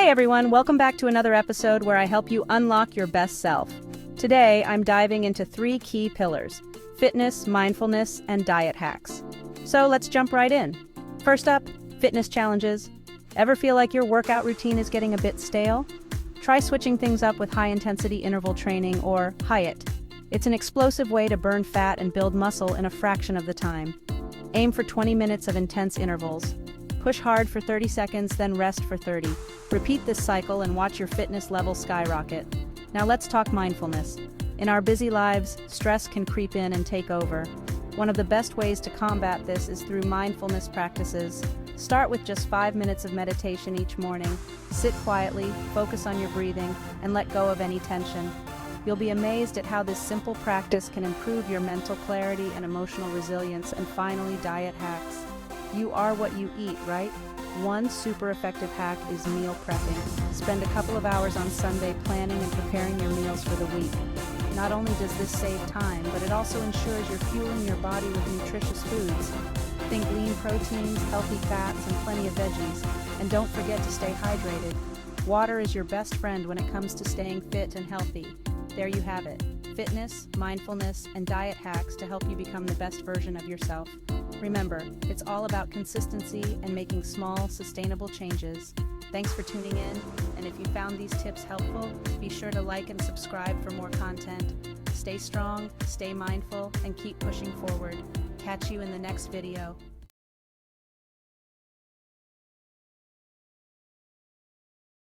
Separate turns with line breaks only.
Hey everyone, welcome back to another episode where I help you unlock your best self. Today, I'm diving into 3 key pillars: fitness, mindfulness, and diet hacks. So let's jump right in. First up, fitness challenges. Ever feel like your workout routine is getting a bit stale? Try switching things up with high-intensity interval training, or HIIT. It's an explosive way to burn fat and build muscle in a fraction of the time. Aim for 20 minutes of intense intervals. Push hard for 30 seconds, then rest for 30. Repeat this cycle and watch your fitness level skyrocket. Now let's talk mindfulness. In our busy lives, stress can creep in and take over. One of the best ways to combat this is through mindfulness practices. Start with just 5 minutes of meditation each morning. Sit quietly, focus on your breathing, and let go of any tension. You'll be amazed at how this simple practice can improve your mental clarity and emotional resilience. And finally, diet hacks. You are what you eat, right? One super effective hack is meal prepping. Spend a couple of hours on Sunday planning and preparing your meals for the week. Not only does this save time, but it also ensures you're fueling your body with nutritious foods. Think lean proteins, healthy fats, and plenty of veggies. And don't forget to stay hydrated. Water is your best friend when it comes to staying fit and healthy. There you have it. Fitness, mindfulness, and diet hacks to help you become the best version of yourself. Remember, it's all about consistency and making small, sustainable changes. Thanks for tuning in, and if you found these tips helpful, be sure to like and subscribe for more content. Stay strong, stay mindful, and keep pushing forward. Catch you in the next video.